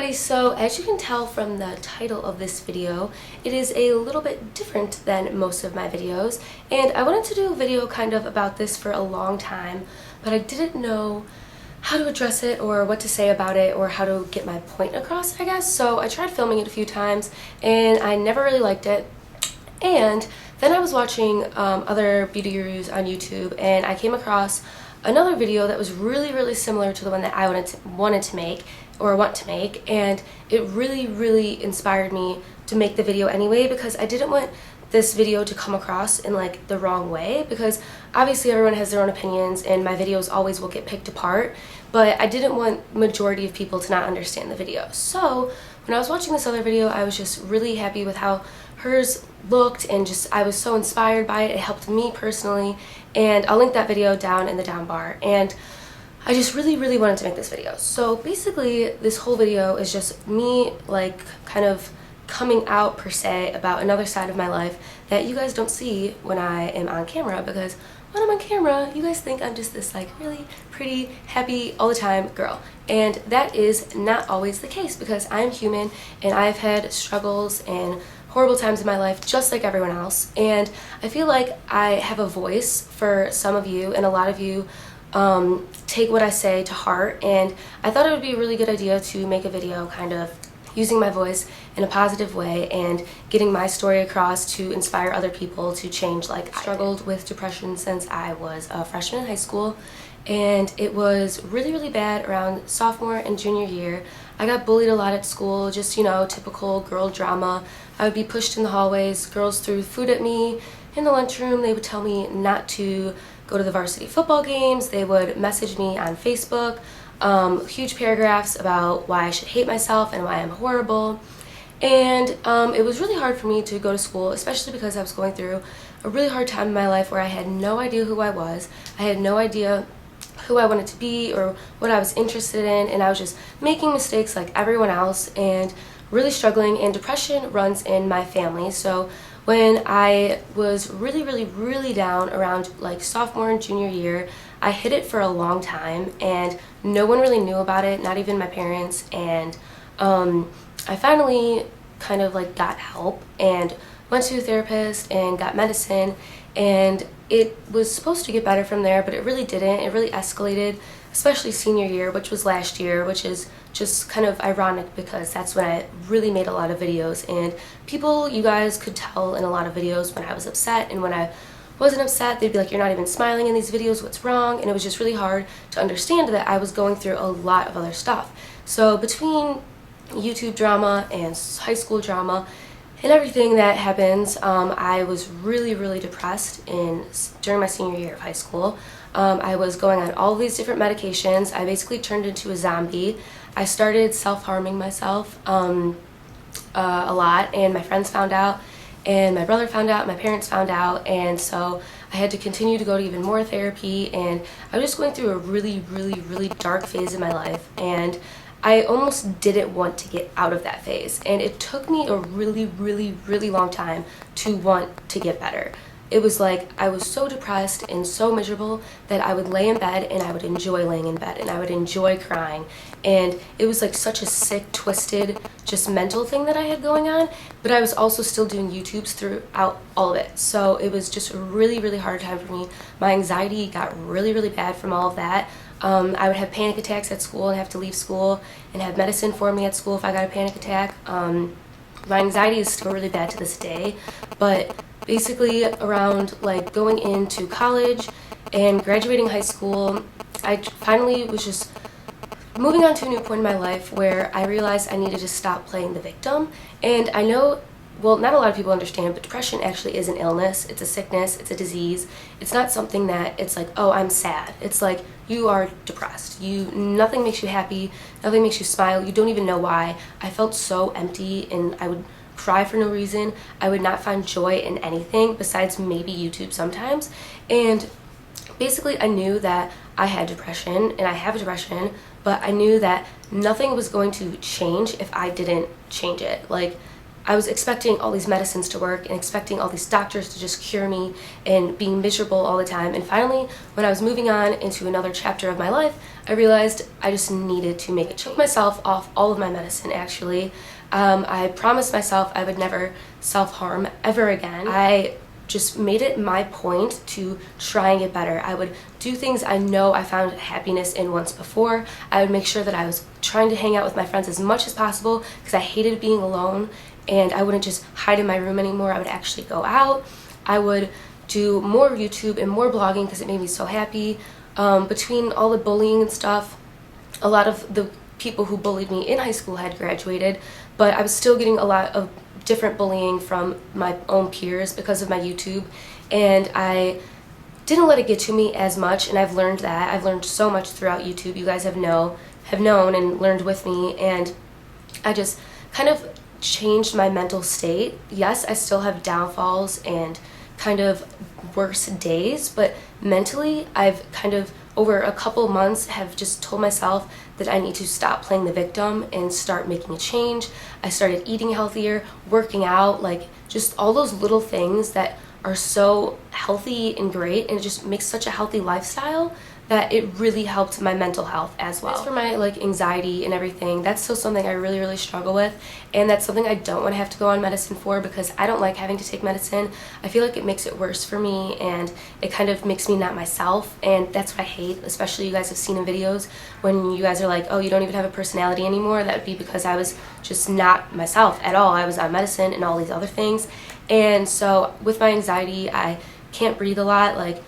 everybody, so as you can tell from the title of this video, it is a little bit different than most of my videos, and I wanted to do a video kind of about this for a long time, but I didn't know how to address it or what to say about it or how to get my point across, I guess. So I tried filming it a few times and I never really liked it. And then I was watching other beauty gurus on YouTube and I came across another video that was really similar to the one that I wanted to make or want to make, and it really inspired me to make the video anyway, because I didn't want this video to come across in like the wrong way, because obviously everyone has their own opinions and my videos always will get picked apart, but I didn't want majority of people to not understand the video. So when I was watching this other video, I was just really happy with how hers looked, and just I was so inspired by it. It helped me personally, and I'll link that video down in the down bar. And I just really wanted to make this video. So basically this whole video is just me like kind of coming out per se about another side of my life that you guys don't see when I am on camera, because when I'm on camera you guys think I'm just this like really pretty, happy all the time girl, and that is not always the case, because I'm human and I've had struggles and horrible times in my life just like everyone else. And I feel like I have a voice for some of you, and a lot of you take what I say to heart, and I thought it would be a really good idea to make a video kind of using my voice in a positive way and getting my story across to inspire other people to change like I struggled with depression since I was a freshman in high school, and it was really bad around sophomore and junior year. I got bullied a lot at school, just, you know, typical girl drama. I would be pushed in the hallways, girls threw food at me in the lunchroom, they would tell me not to go to the varsity football games, they would message me on Facebook, huge paragraphs about why I should hate myself and why I'm horrible. And it was really hard for me to go to school, especially because I was going through a really hard time in my life where I had no idea who I was. I had no idea who I wanted to be or what I was interested in, and I was just making mistakes like everyone else and really struggling, and depression runs in my family. So when I was really down around like sophomore and junior year, I hid it for a long time and no one really knew about it, not even my parents. And I finally kind of like got help and went to a therapist and got medicine, and it was supposed to get better from there, but it really didn't. It really escalated, especially senior year, which was last year, which is just kind of ironic because that's when I really made a lot of videos, and people, you guys could tell in a lot of videos when I was upset, and when I wasn't upset they'd be like, you're not even smiling in these videos, what's wrong? And it was just really hard to understand that I was going through a lot of other stuff. So between YouTube drama and high school drama and everything that happens, I was really depressed during my senior year of high school. I was going on all these different medications. I basically turned into a zombie. I started self-harming myself a lot, and my friends found out, and my brother found out, my parents found out, and so I had to continue to go to even more therapy, and I was just going through a really dark phase in my life, and I almost didn't want to get out of that phase, and it took me a really long time to want to get better. It was like I was so depressed and so miserable that I would lay in bed and I would enjoy laying in bed and I would enjoy crying, and it was like such a sick, twisted, just mental thing that I had going on, but I was also still doing YouTubes throughout all of it, so it was just a really hard time for me. My anxiety got really bad from all of that. I would have panic attacks at school and have to leave school and have medicine for me at school if I got a panic attack. My anxiety is still really bad to this day, but basically around like going into college and graduating high school, I finally was just moving on to a new point in my life where I realized I needed to stop playing the victim. And I know, well, not a lot of people understand, but depression actually is an illness. It's a sickness, it's a disease. It's not something that it's like, oh, I'm sad. It's like you are depressed. Nothing makes you happy, nothing makes you smile. You don't even know why. I felt so empty and I would cry for no reason. I would not find joy in anything besides maybe YouTube sometimes. And basically I knew that I had depression and I have depression, but I knew that nothing was going to change if I didn't change it. Like, I was expecting all these medicines to work and expecting all these doctors to just cure me and being miserable all the time. And finally, when I was moving on into another chapter of my life, I realized I just needed to make a change. I took myself off all of my medicine, actually. I promised myself I would never self-harm ever again. I just made it my point to try and get better. I would do things I know I found happiness in once before. I would make sure that I was trying to hang out with my friends as much as possible because I hated being alone, and I wouldn't just hide in my room anymore. I would actually go out. I would do more YouTube and more blogging because it made me so happy. Between all the bullying and stuff, a lot of the people who bullied me in high school had graduated, but I was still getting a lot of different bullying from my own peers because of my YouTube, and I didn't let it get to me as much, and I've learned that. I've learned so much throughout YouTube. You guys have known and learned with me, and I just kind of changed my mental state. Yes, I still have downfalls and kind of worse days, but mentally I've kind of over a couple months have just told myself that I need to stop playing the victim and start making a change. I started eating healthier, working out, like just all those little things that are so healthy and great, and it just makes such a healthy lifestyle that it really helped my mental health as well. As for my anxiety and everything, that's still something I really struggle with, and that's something I don't want to have to go on medicine for because I don't like having to take medicine. I feel like it makes it worse for me, and it kind of makes me not myself, and that's what I hate. Especially you guys have seen in videos when you guys are like, oh, you don't even have a personality anymore. That would be because I was just not myself at all. I was on medicine and all these other things. And so with my anxiety, I can't breathe a lot. I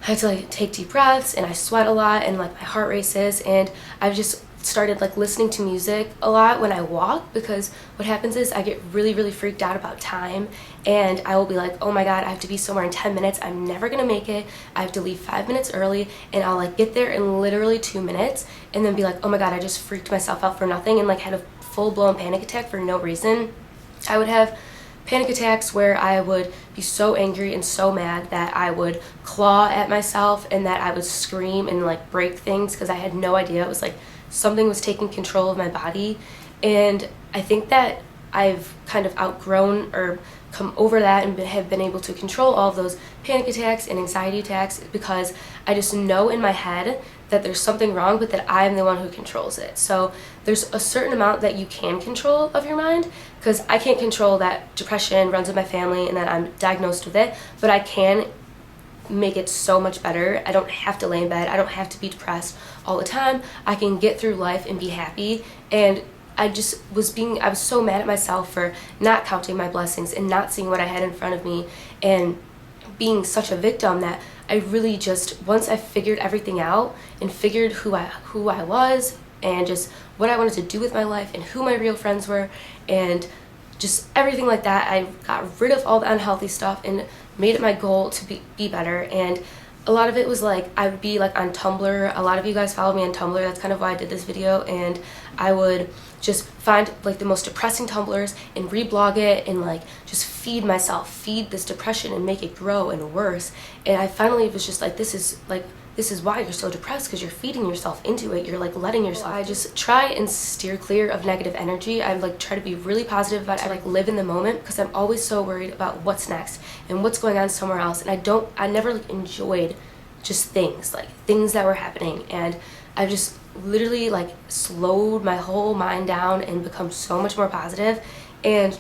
have to take deep breaths, and I sweat a lot, and my heart races, and I've just started listening to music a lot when I walk, because what happens is I get really freaked out about time, and I will be like, oh my god, I have to be somewhere in 10 minutes. I'm never gonna make it. I have to leave 5 minutes early, and I'll get there in literally 2 minutes and then be like, oh my god, I just freaked myself out for nothing, and had a full-blown panic attack for no reason. I would have panic attacks where I would be so angry and so mad that I would claw at myself, and that I would scream and break things because I had no idea. It was something was taking control of my body, and I think that I've kind of outgrown or come over that and have been able to control all of those panic attacks and anxiety attacks because I just know in my head that there's something wrong, but that I'm the one who controls it. So there's a certain amount that you can control of your mind, because I can't control that depression runs in my family and that I'm diagnosed with it, but I can make it so much better. I don't have to lay in bed. I don't have to be depressed all the time. I can get through life and be happy. And I was so mad at myself for not counting my blessings and not seeing what I had in front of me and being such a victim that I really just, once I figured everything out and figured who I was and just what I wanted to do with my life and who my real friends were and just everything like that, I got rid of all the unhealthy stuff and made it my goal to be better. And a lot of it was I would be on Tumblr. A lot of you guys follow me on Tumblr. That's kind of why I did this video. And I would just find the most depressing Tumblrs and reblog it and just feed this depression and make it grow and worse. And I finally was just this is why you're so depressed, because you're feeding yourself into it. You're letting yourself. I just try and steer clear of negative energy. I try to be really positive about it. I live in the moment, because I'm always so worried about what's next and what's going on somewhere else. And I never enjoyed just things that were happening. And I just literally slowed my whole mind down and become so much more positive. And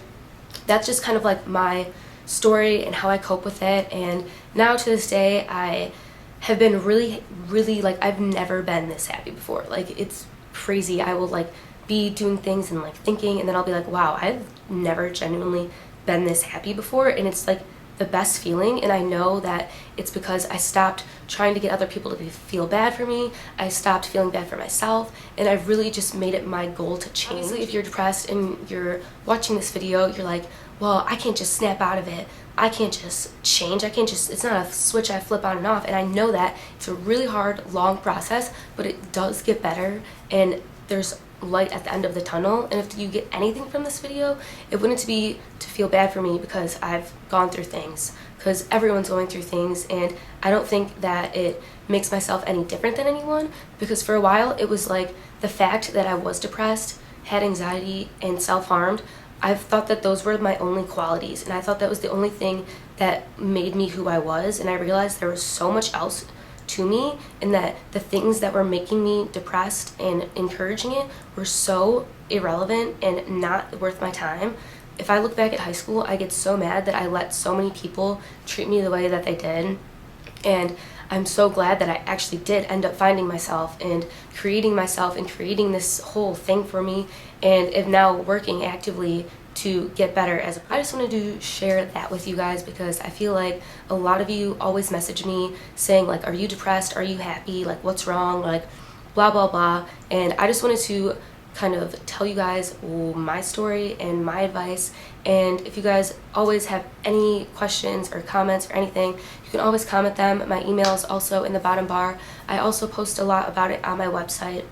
that's just kind of my story and how I cope with it. And now to this day, I have been really I've never been this happy before. It's crazy. I will be doing things and thinking, and then I'll be wow, I've never genuinely been this happy before. And it's the best feeling. And I know that it's because I stopped trying to get other people to feel bad for me. I stopped feeling bad for myself, and I've really just made it my goal to change. Obviously, if you're depressed and you're watching this video, you're well, I can't just snap out of it. I can't just change. It's not a switch I flip on and off. And I know that it's a really hard, long process, but it does get better, and there's light at the end of the tunnel. And if you get anything from this video, it wouldn't be to feel bad for me, because I've gone through things, because everyone's going through things, and I don't think that it makes myself any different than anyone, because for a while it was the fact that I was depressed, had anxiety, and self-harmed I've thought that those were my only qualities, and I thought that was the only thing that made me who I was, and I realized there was so much else to me, and that the things that were making me depressed and encouraging it were so irrelevant and not worth my time. If I look back at high school, I get so mad that I let so many people treat me the way that they did, and I'm so glad that I actually did end up finding myself and creating this whole thing for me, and am now working actively to get better. I just wanted to share that with you guys because I feel like a lot of you always message me saying like, are you depressed? Are you happy? Like, what's wrong? Like, blah, blah, blah. And I just wanted to kind of tell you guys my story and my advice. And if you guys always have any questions or comments or anything, you can always comment them. My email is also in the bottom bar. I also post a lot about it on my website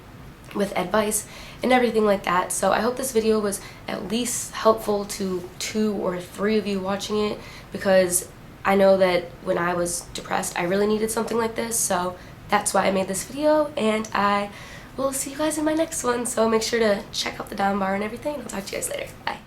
with advice and everything like that. So I hope this video was at least helpful to 2 or 3 of you watching it, because I know that when I was depressed I really needed something like this. So that's why I made this video, and I will see you guys in my next one. So make sure to check out the down bar and everything. I'll talk to you guys later. Bye.